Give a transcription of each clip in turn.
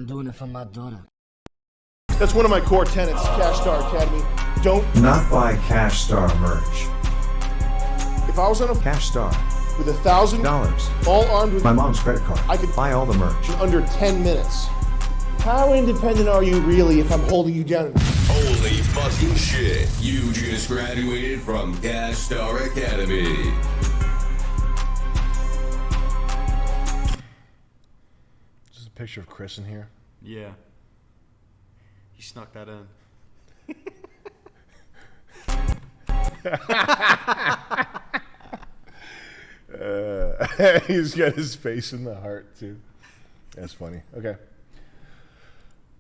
I'm doing it for my daughter. That's one of my core tenets, Cash Star Academy. Don't not buy Cash Star merch. If I was on a Cash Star with $1,000, all armed with my mom's credit card, I could buy all the merch in under 10 minutes. How independent are you really if I'm holding you down? Holy fucking shit. You just graduated from Cash Star Academy. There's a picture of Chris in here. Yeah. He snuck that in. He's got his face in the heart too. That's funny. Okay.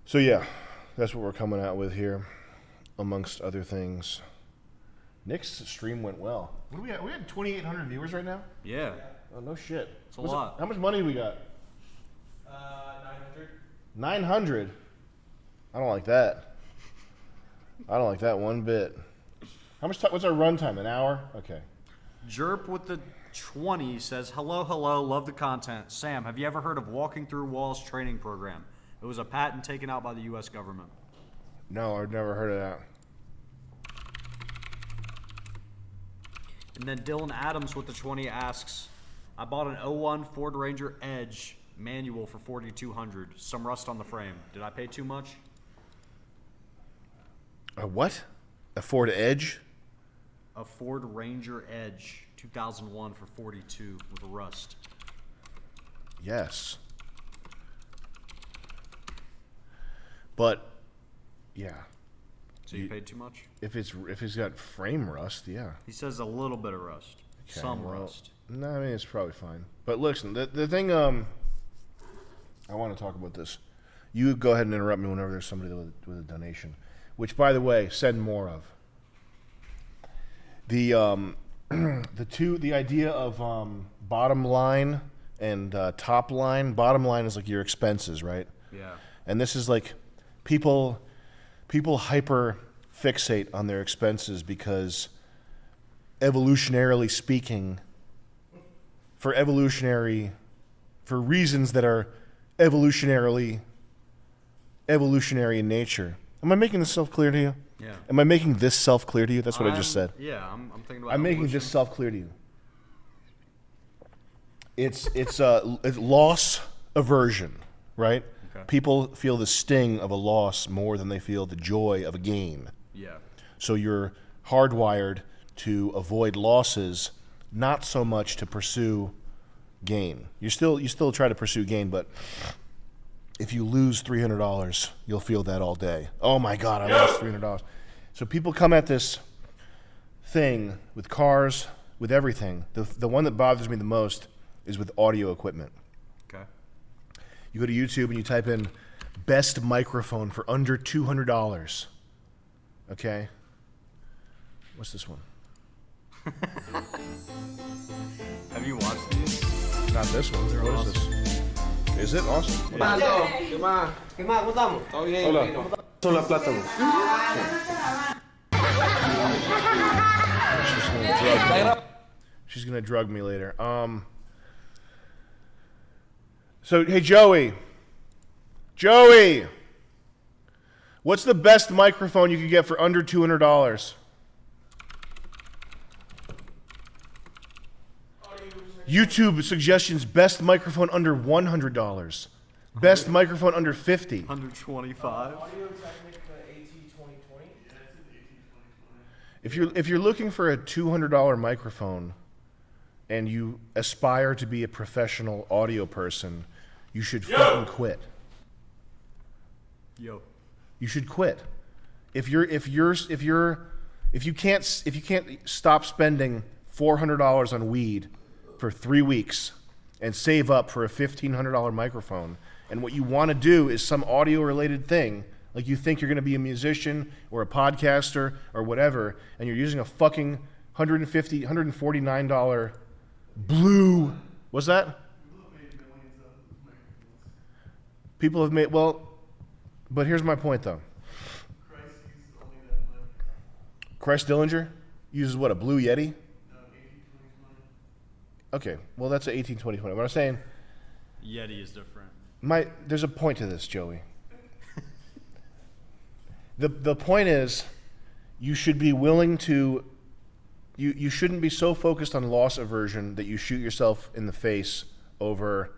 So yeah, that's what we're coming out with here, amongst other things. Nick's stream went well. What do we have? We had 2,800 viewers right now? Yeah. Oh, no shit. It's a lot. How much money do we got? 900. 900? I don't like that. I don't like that one bit. How much time? What's our run time? An hour? Okay. Jerp with the 20 says, hello, love the content. Sam, have you ever heard of Walking Through Walls training program? It was a patent taken out by the U.S. government. No, I've never heard of that. And then Dylan Adams with the 20 asks, I bought an 01 Ford Ranger Edge manual for $4,200. Some rust on the frame. Did I pay too much? A what? A Ford Edge? A Ford Ranger Edge 2001 for $42 with a rust. Yes. But, yeah. So you paid too much? If it's got frame rust, yeah. He says a little bit of rust. Okay, Some well, rust. No, I mean, it's probably fine. But listen, the thing, I want to talk about this. You go ahead and interrupt me whenever there's somebody with a donation, which, by the way, send more of. The idea of bottom line and top line. Bottom line is like your expenses, right? Yeah. And this is like people hyper fixate on their expenses because evolutionarily speaking, for reasons that are evolutionary in nature. Am I making this self-clear to you? Yeah. Am I making this self-clear to you? That's what I just said. Yeah, I'm thinking about I'm making this self-clear to you. It's loss aversion, right? Okay. People feel the sting of a loss more than they feel the joy of a gain. Yeah. So you're hardwired to avoid losses, not so much to pursue gain. You still try to pursue gain, but if you lose $300, you'll feel that all day. Oh my God, I lost $300. So people come at this thing with cars, with everything. The one that bothers me the most is with audio equipment. Okay. You go to YouTube and you type in best microphone for under $200. Okay? What's this one? Have you watched these? Not this one. They're What awesome. is this? Is it awesome? ¿Qué más? ¿Qué más? ¿Cómo estamos? Todo bien. Hola. Son las plátanos. She's gonna drug me later. So hey Joey, what's the best microphone you could get for under $200? YouTube suggestions: best microphone under $100, best microphone under $50. 125. If you're looking for a $200 microphone and you aspire to be a professional audio person, you should fucking quit. Yo. You should quit. If you can't stop spending $400 on weed for 3 weeks and save up for a $1,500 microphone, and what you want to do is some audio related thing, like you think you're going to be a musician or a podcaster or whatever, and you're using a fucking $149 blue. What's that? People have made, well, but here's my point though. Christ Dillinger uses what, a blue Yeti? Okay, well that's an 18-20-20. What I'm saying, Yeti is different. There's a point to this, Joey. The point is, you should be willing to. You shouldn't be so focused on loss aversion that you shoot yourself in the face over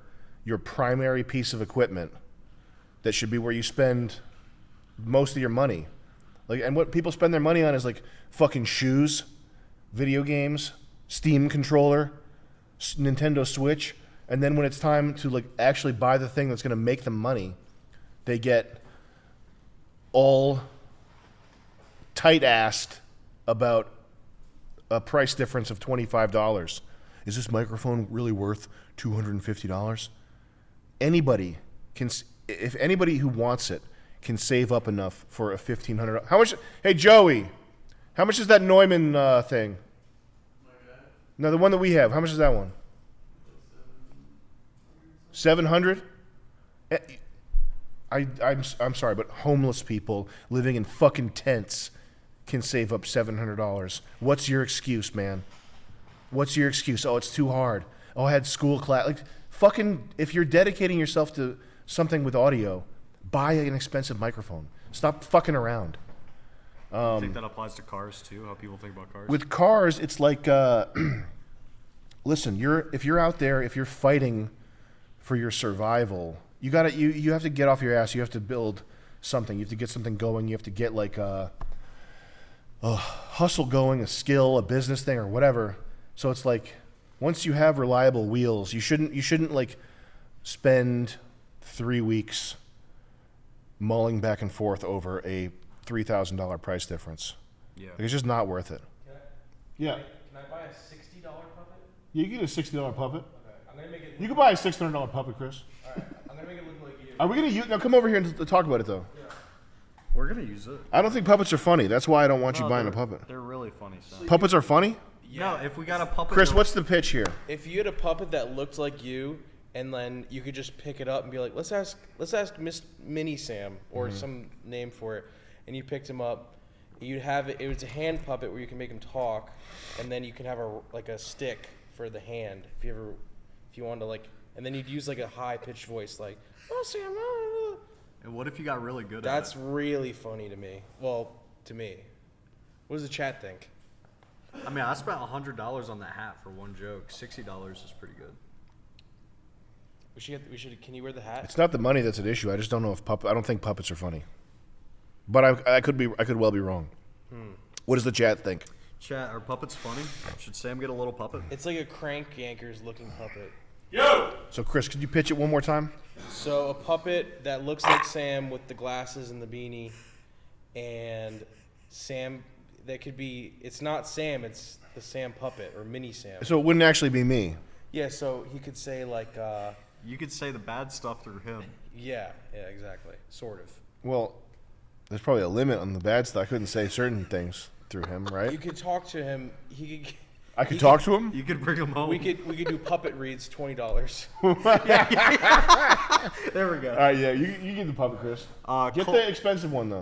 your primary piece of equipment. That should be where you spend most of your money. Like, and what people spend their money on is like fucking shoes, video games, Steam controller, Nintendo Switch, and then when it's time to like actually buy the thing that's going to make them money, they get all tight-assed about a price difference of $25. Is this microphone really worth $250? Anybody can, if anybody who wants it can save up enough for a $1,500. How much? Hey Joey, how much is that Neumann thing? No, the one that we have. How much is that one? 700. I'm sorry, but homeless people living in fucking tents can save up $700. What's your excuse, man? What's your excuse? Oh, it's too hard. Oh, I had school class. Like, fucking, if you're dedicating yourself to something with audio, buy an expensive microphone. Stop fucking around. I think that applies to cars too. How people think about cars. With cars, it's like, listen, if you're out there, if you're fighting for your survival, you have to get off your ass. You have to build something. You have to get something going. You have to get like a hustle going, a skill, a business thing, or whatever. So it's like, once you have reliable wheels, you shouldn't like spend 3 weeks mulling back and forth over a $3,000 price difference. Yeah. Like, it's just not worth it. Can I buy a $60 puppet? Yeah, you can get a $60 puppet. Okay. I'm gonna make it. You can buy a $600 puppet, Chris. Alright. I'm gonna make it look like you. Are we gonna use? Now come over here and talk about it though. We're gonna use it. I don't think puppets are funny. That's why I don't want you buying a puppet. They're really funny. So. Puppets are funny. No, if we got a puppet. Chris, what's the pitch here? If you had a puppet that looked like you, and then you could just pick it up and be like, let's ask Miss Mini Sam or some name for it, and you picked him up, you'd have it. It was a hand puppet where you can make him talk, and then you can have a stick for the hand if you wanted to like, and then you'd use like a high pitched voice like, oh Sam. And what if you got really good at it? That's really funny to me. Well, to me. What does the chat think? I mean, I spent $100 on that hat for one joke. $60 is pretty good. We should. Can you wear the hat? It's not the money that's an issue. I just don't know if I don't think puppets are funny. But I could well be wrong. What does the chat think? Chat, are puppets funny? Should Sam get a little puppet? It's like a Crank Yankers looking puppet. So Chris, could you pitch it one more time? So a puppet that looks like Sam with the glasses and the beanie, and Sam. That could be. It's not Sam. It's the Sam puppet or Mini Sam. So it wouldn't actually be me. Yeah. So he could say like. You could say the bad stuff through him. Yeah. Yeah. Exactly. Sort of. Well, there's probably a limit on the bad stuff. I couldn't say certain things through him, right? You could talk to him. I could talk to him? You could bring him home. We could do puppet reads, $20. There we go. All right, yeah, you get the puppet, Chris. Get the expensive one, though.